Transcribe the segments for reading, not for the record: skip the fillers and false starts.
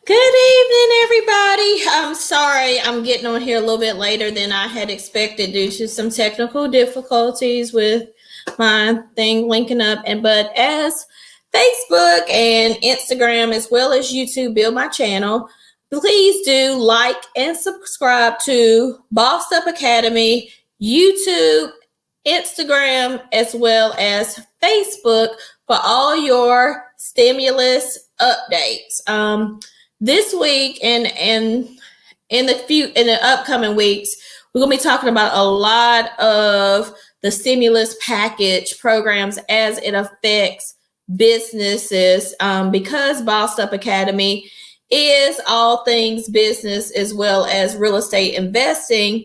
Good evening, everybody. I'm sorry I'm getting on here a little bit later than I had expected due to some technical difficulties with my thing linking up. But as Facebook and Instagram as well as YouTube build my channel, please do like and subscribe to Bossed Up Academy, YouTube, Instagram, as well as Facebook for all your stimulus updates. This week and in the upcoming weeks, we're gonna be talking about a lot of the stimulus package programs as it affects businesses. Because Bossed Up Academy is all things business as well as real estate investing,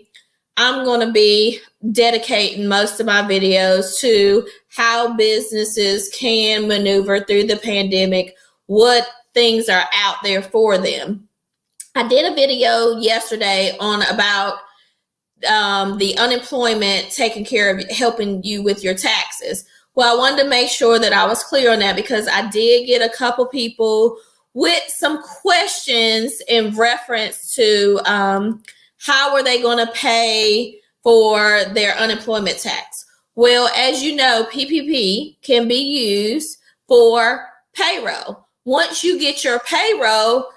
I'm going to be dedicating most of my videos to how businesses can maneuver through the pandemic, what things are out there for them. I did a video yesterday on about the unemployment taking care of helping you with your taxes. Well, I wanted to make sure that I was clear on that because I did get a couple people with some questions in reference to how are they going to pay for their unemployment tax. Well, as you know, PPP can be used for payroll. Once you get your payroll,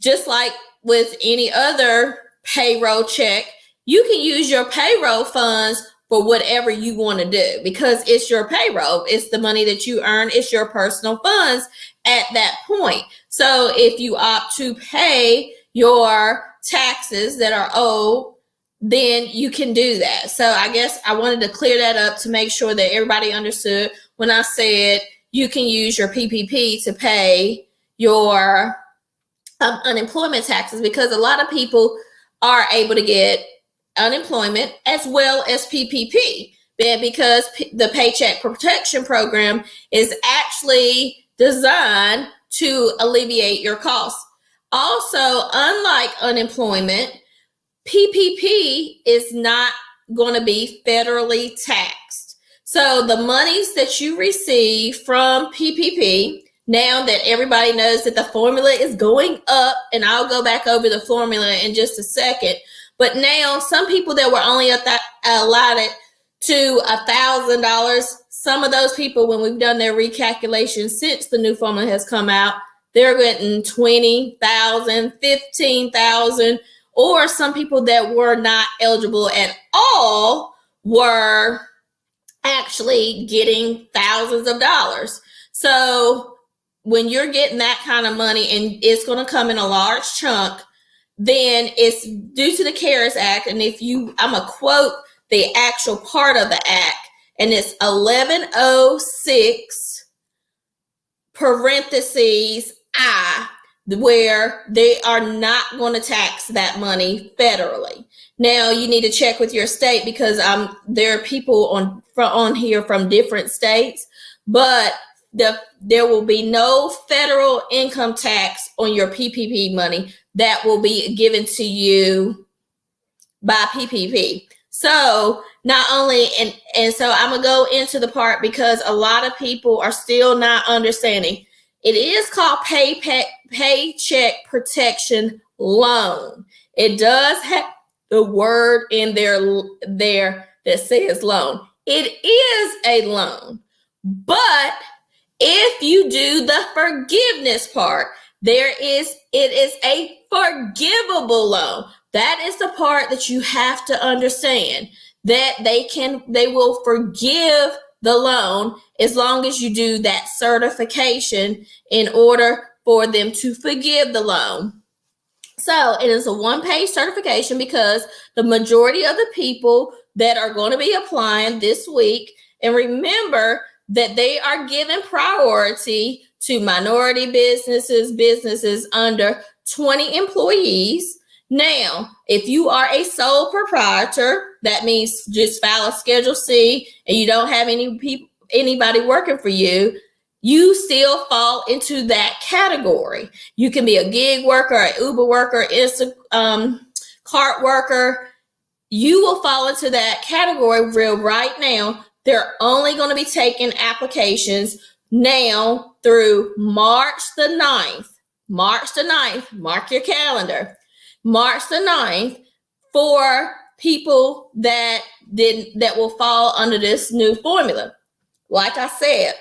just like with any other payroll check, you can use your payroll funds for whatever you want to do because it's your payroll. It's the money that you earn. It's your personal funds at that point. So if you opt to pay your taxes that are owed, then you can do that. So I guess I wanted to clear that up to make sure that everybody understood when I said you can use your PPP to pay your unemployment taxes, because a lot of people are able to get unemployment as well as PPP, because the Paycheck Protection Program is actually designed to alleviate your costs. Also, unlike unemployment, PPP is not going to be federally taxed. So the monies that you receive from PPP, now that everybody knows that the formula is going up, and I'll go back over the formula in just a second, but now some people that were only allotted to $1,000, some of those people, when we've done their recalculation since the new formula has come out, they're getting $20,000, $15,000, or some people that were not eligible at all were actually getting thousands of dollars. So when you're getting that kind of money and it's going to come in a large chunk, then it's due to the CARES Act. And I'm going to quote the actual part of the act, and it's 1106 parentheses I, where they are not going to tax that money federally. Now you need to check with your state because there are people on here from different states, but there will be no federal income tax on your PPP money that will be given to you by PPP. So not only, and so I'm gonna go into the part because a lot of people are still not understanding. It is called Paycheck Protection Loan. It does have the word in there that says loan. It is a loan, but if you do the forgiveness part, it is a forgivable loan. That is the part that you have to understand, that they will forgive the loan as long as you do that certification in order for them to forgive the loan. So it is a one-page certification because the majority of the people that are going to be applying this week, and remember that they are given priority to minority businesses under 20 employees. Now, if you are a sole proprietor, that means just file a Schedule C and you don't have anybody working for you, you still fall into that category. You can be a gig worker, an Uber worker, cart worker. You will fall into that category. Right now, they're only going to be taking applications now through March the 9th. March the 9th, mark your calendar, March the 9th, for people that will fall under this new formula. Like I said,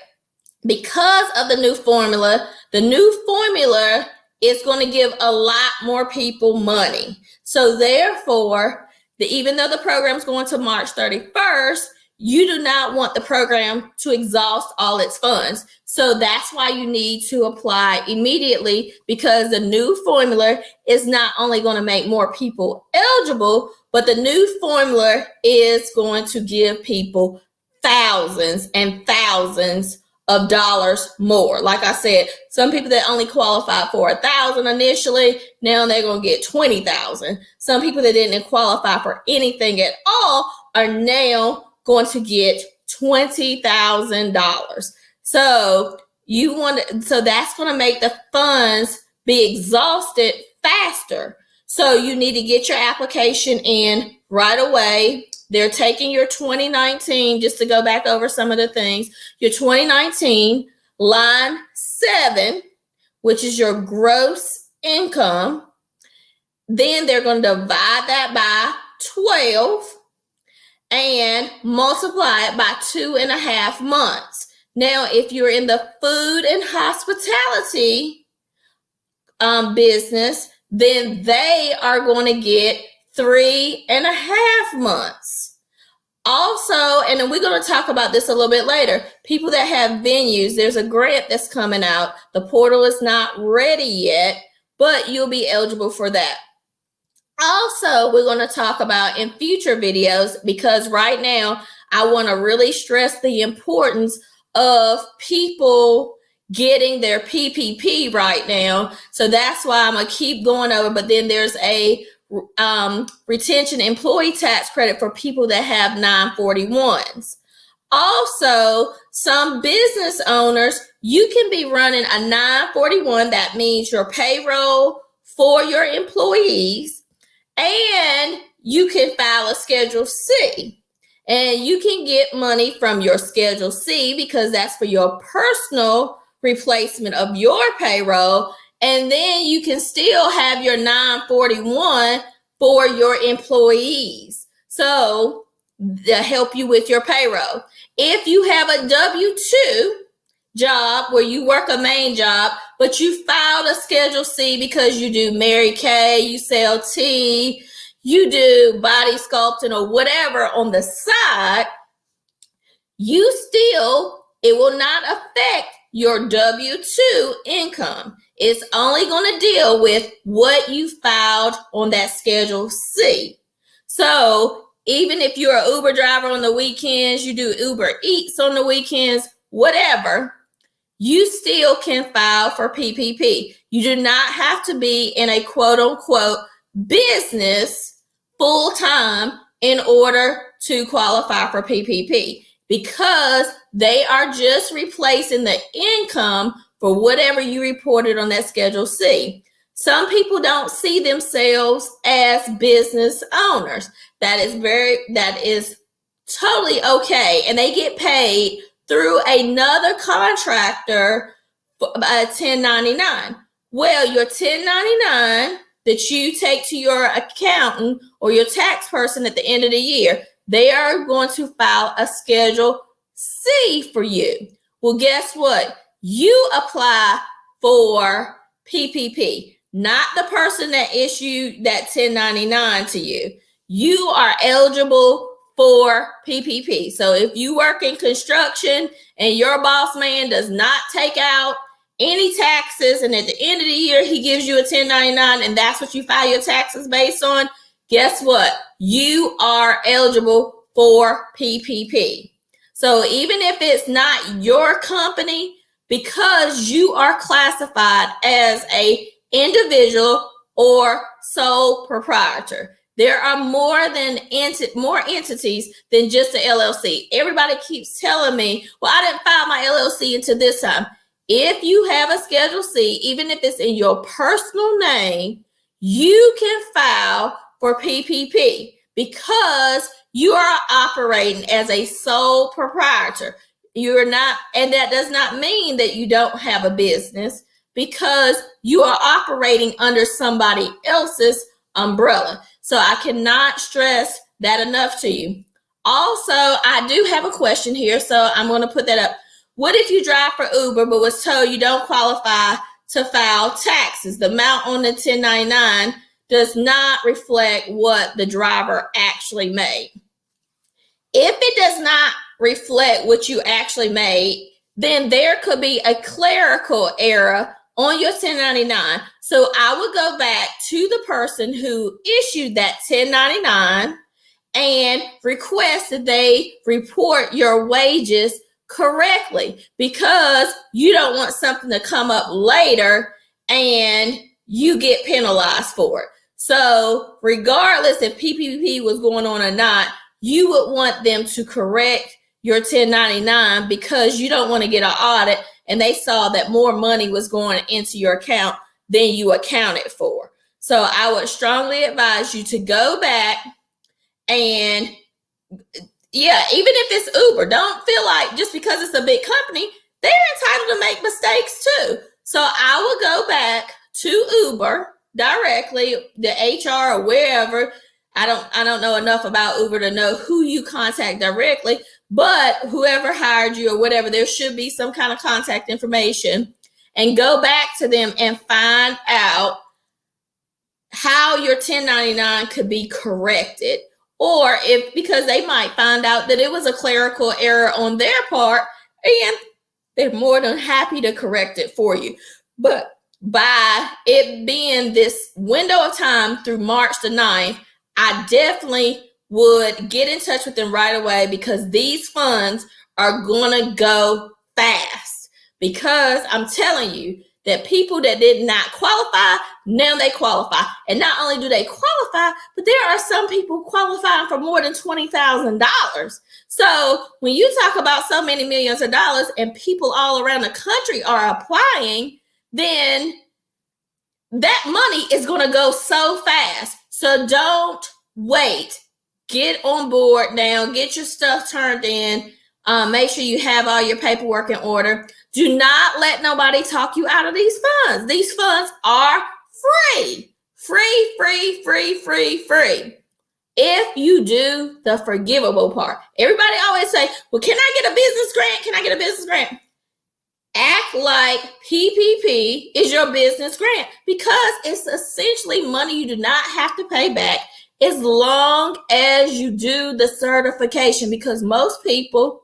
because of the new formula is going to give a lot more people money. So therefore, even though the program is going to March 31st, you do not want the program to exhaust all its funds. So that's why you need to apply immediately, because the new formula is not only going to make more people eligible, but the new formula is going to give people thousands and thousands of dollars more. Like I said, some people that only qualified for $1,000 initially, now they're going to get $20,000. Some people that didn't qualify for anything at all are now going to get $20,000. So that's going to make the funds be exhausted faster. So you need to get your application in right away. They're taking your 2019, just to go back over some of the things, your 2019 line 7, which is your gross income. Then they're going to divide that by 12 and multiply it by 2.5 months. Now, if you're in the food and hospitality business, then they are going to get 3.5 months. Also, and then we're going to talk about this a little bit later, people that have venues, there's a grant that's coming out. The portal is not ready yet, but you'll be eligible for that. Also, we're going to talk about in future videos, because right now I want to really stress the importance of people getting their PPP right now. So that's why I'm going to keep going over, but then there's a retention employee tax credit for people that have 941s. Also, some business owners, you can be running a 941. That means your payroll for your employees, and you can file a Schedule C. And you can get money from your Schedule C because that's for your personal replacement of your payroll. And then you can still have your 941 for your employees. So they'll help you with your payroll. If you have a W-2 job where you work a main job, but you filed a Schedule C because you do Mary Kay, you sell tea, you do body sculpting or whatever on the side, it will not affect your W-2 income. It's only going to deal with what you filed on that Schedule C. So even if you're an Uber driver on the weekends, you do Uber Eats on the weekends, whatever, you still can file for PPP. You do not have to be in a quote unquote business full time in order to qualify for PPP, because they are just replacing the income for whatever you reported on that Schedule C. Some people don't see themselves as business owners. That is totally okay. And they get paid through another contractor by 1099. Well, your 1099 that you take to your accountant or your tax person at the end of the year, they are going to file a Schedule C for you. Well, guess what? You apply for PPP, not the person that issued that 1099 to you. You are eligible for PPP. So if you work in construction and your boss man does not take out any taxes, and at the end of the year he gives you a 1099 and that's what you file your taxes based on, guess what? You are eligible for PPP. So even if it's not your company, because you are classified as a individual or sole proprietor, there are more entities than just the LLC. Everybody keeps telling me, well, I didn't file my LLC until this time. If you have a Schedule C, even if it's in your personal name, you can file for PPP because you are operating as a sole proprietor. You're not, and that does not mean that you don't have a business. because you are operating under somebody else's umbrella. So I cannot stress that enough to you. Also, I do have a question here, so I'm going to put that up. What if you drive for Uber but was told you don't qualify to file taxes? The amount on the 1099 does not reflect what the driver actually made. If it does not reflect what you actually made, then there could be a clerical error on your 1099. So I would go back to the person who issued that 1099 and request that they report your wages correctly, because you don't want something to come up later and you get penalized for it. So regardless if PPP was going on or not, you would want them to correct your 1099 because you don't want to get an audit and they saw that more money was going into your account than you accounted for. So I would strongly advise you to go back and yeah, even if it's Uber, don't feel like just because it's a big company, they're entitled to make mistakes too. So I will go back to Uber directly, the HR or wherever. I don't know enough about Uber to know who you contact directly, but whoever hired you or whatever, there should be some kind of contact information, and go back to them and find out how your 1099 could be corrected. Or if, because they might find out that it was a clerical error on their part, and they're more than happy to correct it for you. But by it being this window of time through March the 9th, I definitely would get in touch with them right away, because these funds are going to go fast. Because I'm telling you that people that did not qualify, now they qualify. And not only do they qualify, but there are some people qualifying for more than $20,000. So when you talk about so many millions of dollars and people all around the country are applying, then that money is going to go so fast. So don't wait. Get on board now. Get your stuff turned in. Make sure you have all your paperwork in order. Do not let nobody talk you out of these funds. These funds are free. Free, free, free, free, free. If you do the forgivable part. Everybody always say, well, can I get a business grant? Can I get a business grant? Act like PPP is your business grant, because it's essentially money you do not have to pay back as long as you do the certification, because most people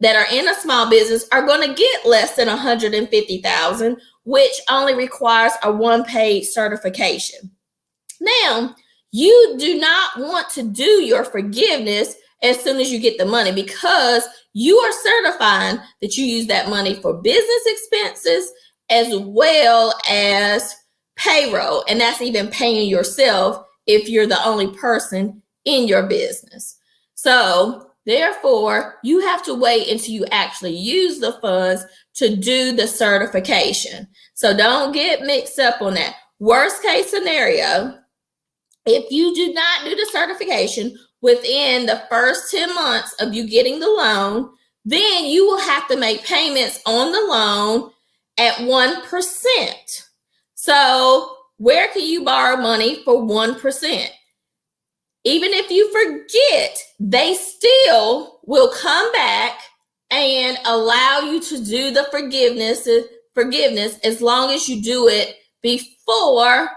that are in a small business are going to get less than $150,000, which only requires a one-page certification. Now, you do not want to do your forgiveness as soon as you get the money, because you are certifying that you use that money for business expenses as well as payroll. And that's even paying yourself if you're the only person in your business. So therefore, you have to wait until you actually use the funds to do the certification. So don't get mixed up on that. Worst case scenario, if you do not do the certification within the first 10 months of you getting the loan, then you will have to make payments on the loan at 1%. So where can you borrow money for 1%? Even if you forget, they still will come back and allow you to do the forgiveness as long as you do it before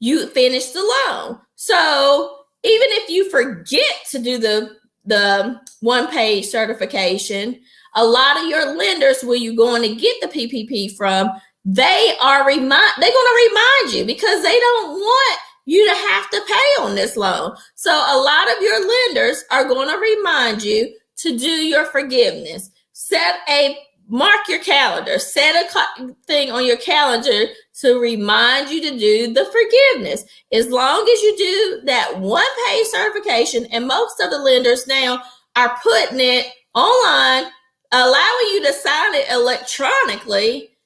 you finish the loan. So even if you forget to do the one-page certification, a lot of your lenders where you're going to get the PPP from, they're going to remind you, because they don't want you to have to pay on this loan. So a lot of your lenders are going to remind you to do your forgiveness. Mark your calendar, set a thing on your calendar to remind you to do the forgiveness. As long as you do that one-page certification, and most of the lenders now are putting it online, allowing you to sign it electronically,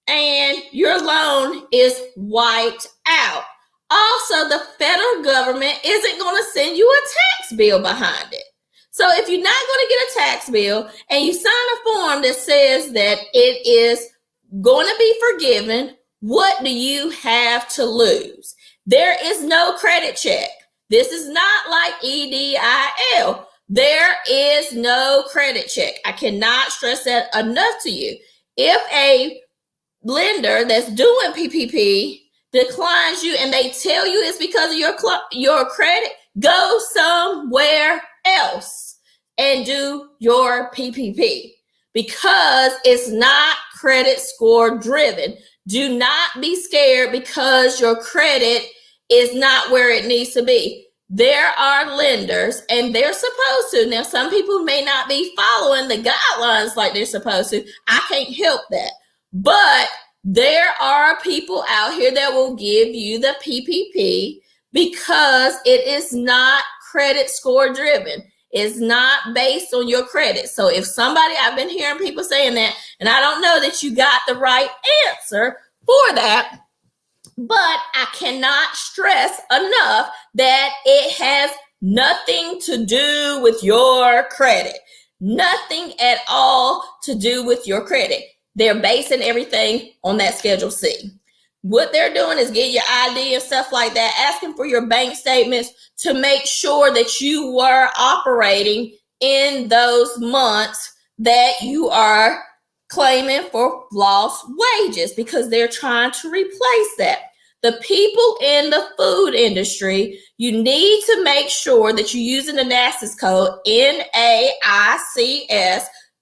and your loan is wiped out. Also, the federal government isn't going to send you a tax bill behind it. So if you're not going to get a tax bill and you sign a form that says that it is going to be forgiven, what do you have to lose? There is no credit check. This is not like EDIL. There is no credit check. I cannot stress that enough to you. If a lender that's doing PPP declines you and they tell you it's because of your credit, go somewhere else and do your PPP, because it's not credit score driven. Do not be scared because your credit is not where it needs to be. There are lenders, and they're supposed to. Now, some people may not be following the guidelines like they're supposed to. I can't help that. But there are people out here that will give you the PPP because it is not credit score driven. It's not based on your credit. So if somebody, I've been hearing people saying that, and I don't know that you got the right answer for that, but I cannot stress enough that it has nothing to do with your credit. Nothing at all to do with your credit. They're basing everything on that Schedule C. What they're doing is getting your ID and stuff like that, asking for your bank statements to make sure that you were operating in those months that you are claiming for lost wages, because they're trying to replace that. The people in the food industry, you need to make sure that you're using the NAICS code, NAICS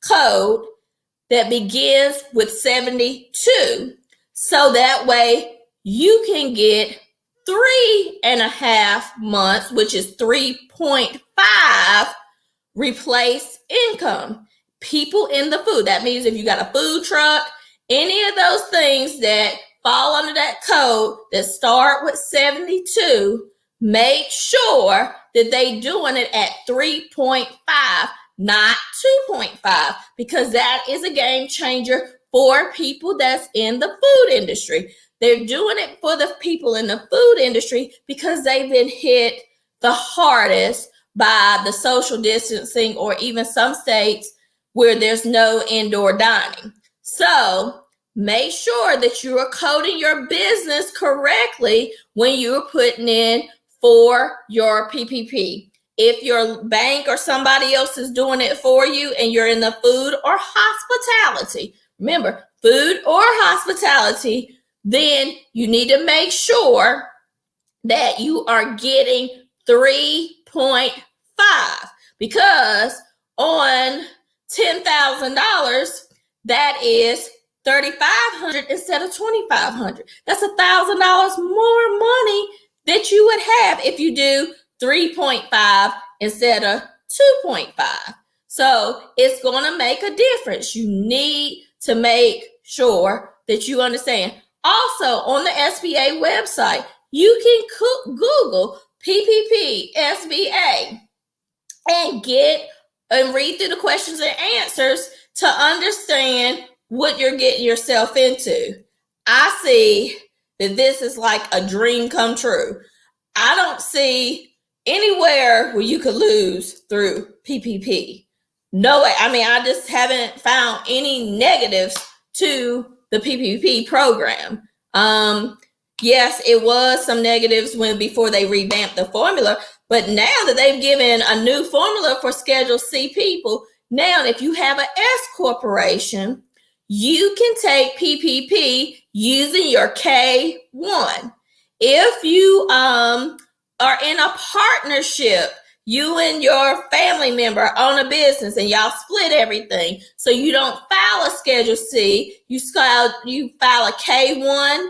code, that begins with 72. So that way you can get 3.5 months, which is 3.5 replaced income. People in the food, that means if you got a food truck, any of those things that fall under that code that start with 72, make sure that they doing it at 3.5, not 2.5, because that is a game changer for people that's in the food industry. They're doing it for the people in the food industry because they've been hit the hardest by the social distancing, or even some states where there's no indoor dining. So make sure that you are coding your business correctly when you're putting in for your PPP. If your bank or somebody else is doing it for you and you're in the food or hospitality, remember, food or hospitality, then you need to make sure that you are getting 3.5, because on $10,000, that is $3,500 instead of $2,500. That's $1,000 more money that you would have if you do 3.5 instead of 2.5. So it's going to make a difference. You need to make sure that you understand. Also, on the SBA website, you can Google PPP SBA and read through the questions and answers to understand what you're getting yourself into. I see that this is like a dream come true. I don't see anywhere where you could lose through PPP. No way. I mean, I just haven't found any negatives to the PPP program. Yes, it was some negatives before they revamped the formula, but now that they've given a new formula for Schedule C people, now if you have an S corporation, you can take PPP using your K1. If you are in a partnership, you and your family member own a business and y'all split everything, so you don't file a Schedule C, you file a K1,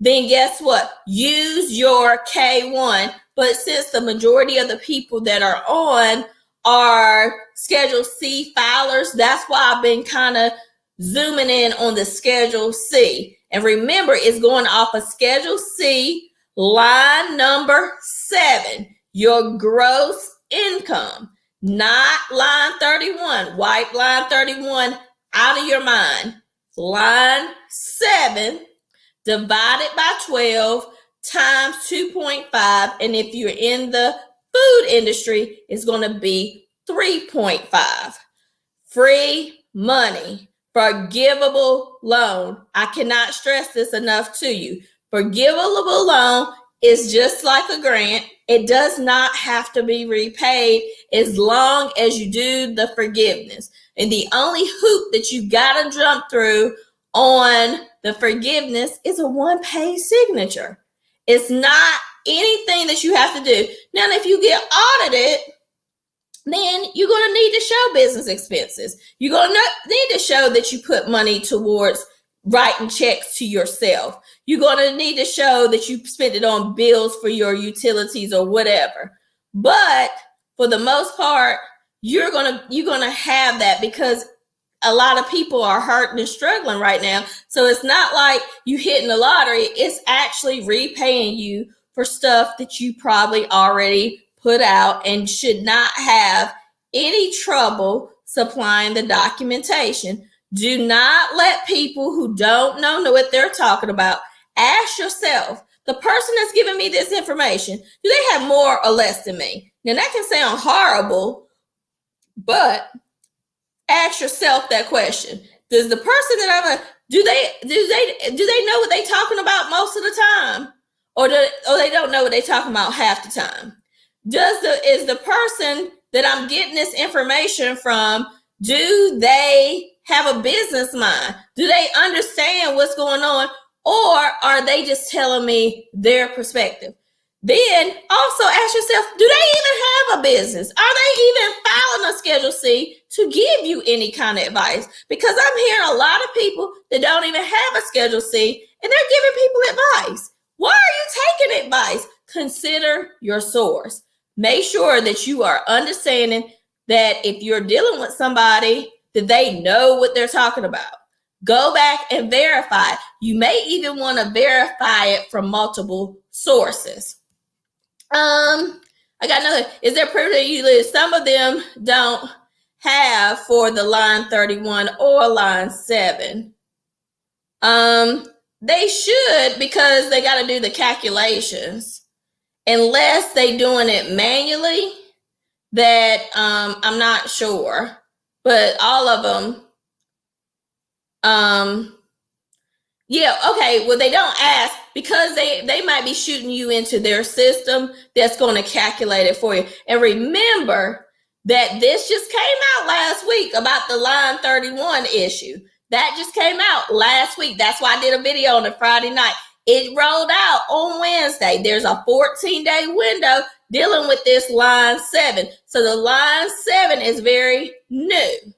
then guess what? Use your K1. But since the majority of the people that are on are Schedule C filers, that's why I've been kind of zooming in on the Schedule C. And remember, it's going off of Schedule C, line number 7, your gross income, not line 31. Wipe line 31 out of your mind. Line 7 divided by 12 times 2.5. And if you're in the food industry, it's going to be 3.5. Free money Forgivable loan. I cannot stress this enough to you. Forgivable loan is just like a grant. It does not have to be repaid as long as you do the forgiveness. And the only hoop that you got to jump through on the forgiveness is a one-page signature. It's not anything that you have to do. Now, if you get audited, then you're going to need to show business expenses. You're going to need to show that you put money towards writing checks to yourself. You're going to need to show that you spent it on bills for your utilities or whatever. But for the most part, you're going to have that because a lot of people are hurting and struggling right now. So it's not like you hitting the lottery. It's actually repaying you for stuff that you probably already put out and should not have any trouble supplying the documentation. Do not let people who don't know what they're talking about. Ask yourself, the person that's giving me this information, do they have more or less than me? Now that can sound horrible, but ask yourself that question. Does the person that do they know what they're talking about most of the time? Or they don't know what they're talking about half the time? Is the person that I'm getting this information from, do they have a business mind? Do they understand what's going on? Or are they just telling me their perspective? Then also ask yourself, do they even have a business? Are they even filing a Schedule C to give you any kind of advice? Because I'm hearing a lot of people that don't even have a Schedule C and they're giving people advice. Why are you taking advice? Consider your source. Make sure that you are understanding that if you're dealing with somebody, that they know what they're talking about. Go back and verify. You may even want to verify it from multiple sources. I got another. Is there proof that you live? Some of them don't have for the line 31 or line 7. They should, because they got to do the calculations. Unless they doing it manually, that I'm not sure. But all of them, yeah, okay, well, they don't ask because they might be shooting you into their system that's going to calculate it for you. And remember that this just came out last week about the line 31 issue. That just came out last week. That's why I did a video on a Friday night. It rolled out on Wednesday. There's a 14-day window dealing with this line 7. So the line 7 is very new.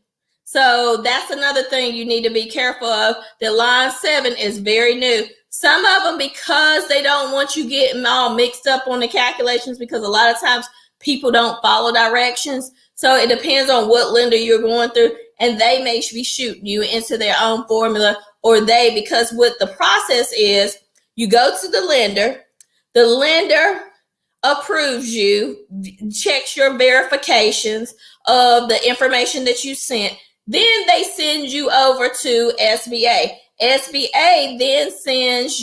So that's another thing you need to be careful of. The line 7 is very new. Some of them, because they don't want you getting all mixed up on the calculations, because a lot of times people don't follow directions. So it depends on what lender you're going through, and they may be shooting you into their own formula, or because what the process is, you go to the lender approves you, checks your verifications of the information that you sent. Then they send you over to SBA. SBA then sends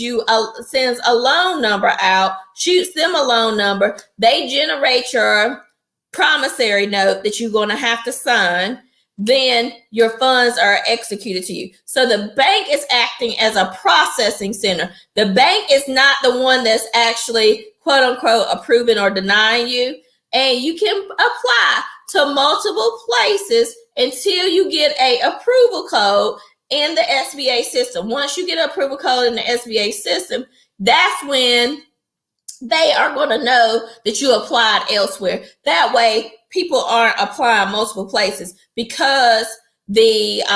a loan number out, shoots them a loan number. They generate your promissory note that you're going to have to sign. Then your funds are executed to you. So the bank is acting as a processing center. The bank is not the one that's actually, quote unquote, approving or denying you. And you can apply to multiple places until you get a approval code in the SBA system. Once you get an approval code in the SBA system, that's when they are going to know that you applied elsewhere. That way, people aren't applying multiple places because SBA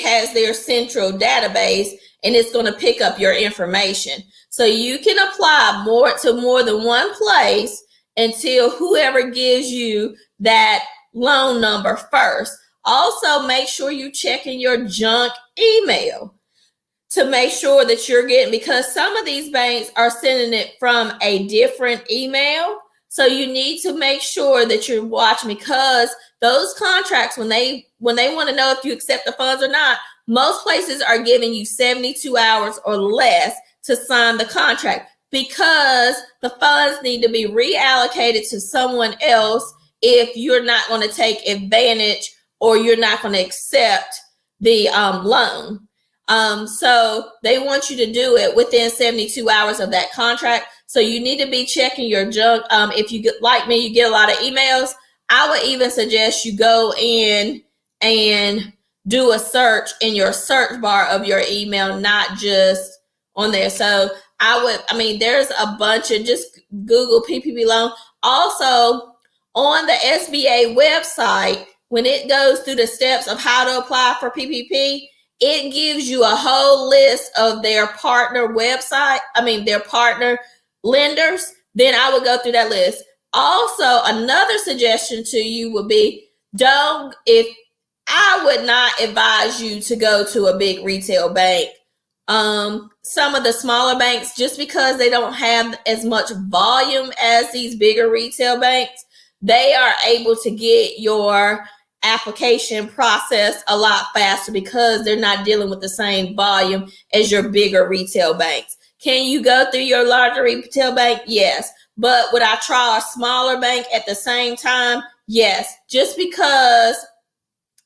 has their central database and it's going to pick up your information. So you can apply to more than one place until whoever gives you that loan number first. Also, make sure you check in your junk email to make sure that you're getting, because some of these banks are sending it from a different email. So you need to make sure that you're watching, because those contracts, when they want to know if you accept the funds or not, most places are giving you 72 hours or less to sign the contract, because the funds need to be reallocated to someone else if you're not going to take advantage or you're not going to accept the loan. So they want you to do it within 72 hours of that contract. So you need to be checking your junk. If you get, like me, you get a lot of emails, I would even suggest you go in and do a search in your search bar of your email, not just on there. So there's a bunch of, just Google PPP loan. Also, on the SBA website, when it goes through the steps of how to apply for PPP, it gives you a whole list of their partner their partner lenders. Then I would go through that list. Also, another suggestion to you would be, I would not advise you to go to a big retail bank. Some of the smaller banks, just because they don't have as much volume as these bigger retail banks, they are able to get your application processed a lot faster because they're not dealing with the same volume as your bigger retail banks. Can you go through your larger retail bank? Yes. But would I try a smaller bank at the same time? Yes. Just because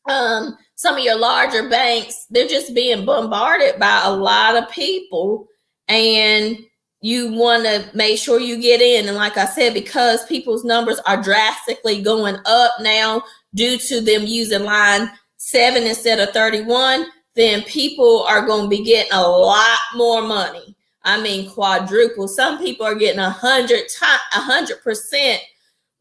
some of your larger banks, they're just being bombarded by a lot of people, and you want to make sure you get in. And like I said, because people's numbers are drastically going up now due to them using line 7 instead of 31, then people are going to be getting a lot more money. I mean, quadruple. Some people are getting 100%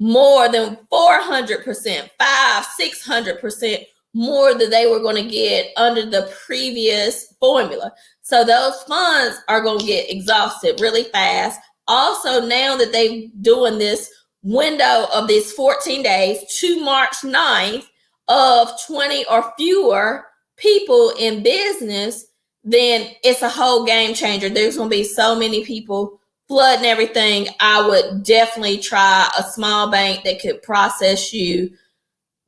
more than 400%, 500-600% more than they were going to get under the previous formula. So those funds are going to get exhausted really fast. Also, now that they're doing this window of these 14 days to March 9th of 20 or fewer people in business, then it's a whole game changer. There's going to be so many people flooding everything. I would definitely try a small bank that could process you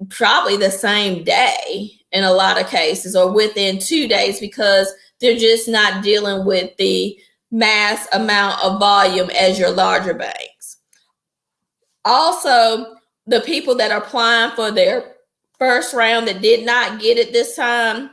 probably the same day in a lot of cases, or within 2 days, because they're just not dealing with the mass amount of volume as your larger banks. Also, the people that are applying for their first round that did not get it this time,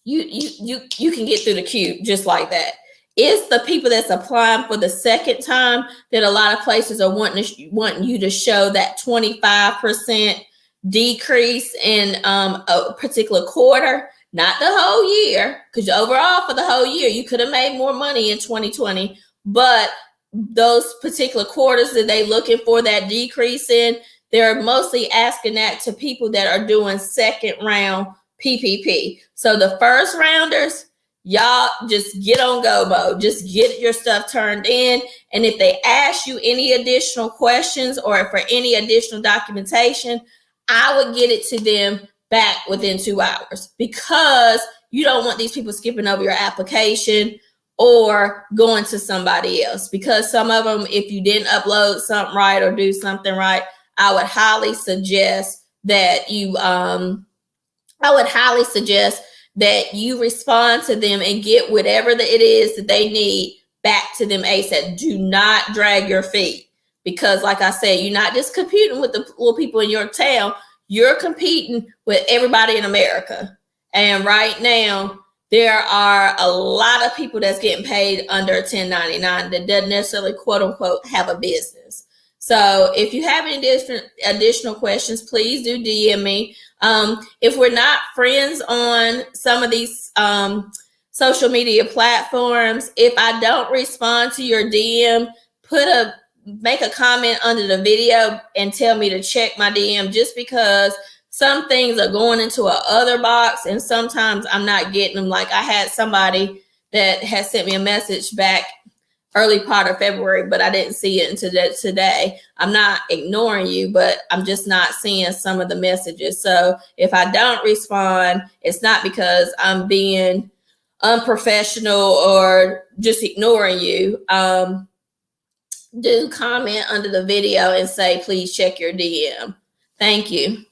you can get through the queue just like that. It's the people that's applying for the second time that a lot of places are wanting you to show that 25% decrease in a particular quarter, not the whole year, because overall for the whole year you could have made more money in 2020, but those particular quarters that they looking for that decrease in, they're mostly asking that to people that are doing second round PPP. So the first rounders, y'all just get on go mode, just get your stuff turned in. And if they ask you any additional questions or for any additional documentation, I would get it to them back within 2 hours, because you don't want these people skipping over your application or going to somebody else. Because some of them, if you didn't upload something right or do something right, I would highly suggest that you respond to them and get whatever it is that they need back to them ASAP. Do not drag your feet, because like I said, you're not just competing with the little people in your town, you're competing with everybody in America. And right now, there are a lot of people that's getting paid under 1099 that doesn't necessarily, quote unquote, have a business. So if you have any additional questions, please do DM me. If we're not friends on some of these social media platforms, if I don't respond to your DM, make a comment under the video and tell me to check my DM, just because some things are going into a other box and sometimes I'm not getting them. Like I had somebody that has sent me a message back early part of February, but I didn't see it until today. I'm not ignoring you, but I'm just not seeing some of the messages. So if I don't respond, it's not because I'm being unprofessional or just ignoring you. Do comment under the video and say, please check your DM. Thank you.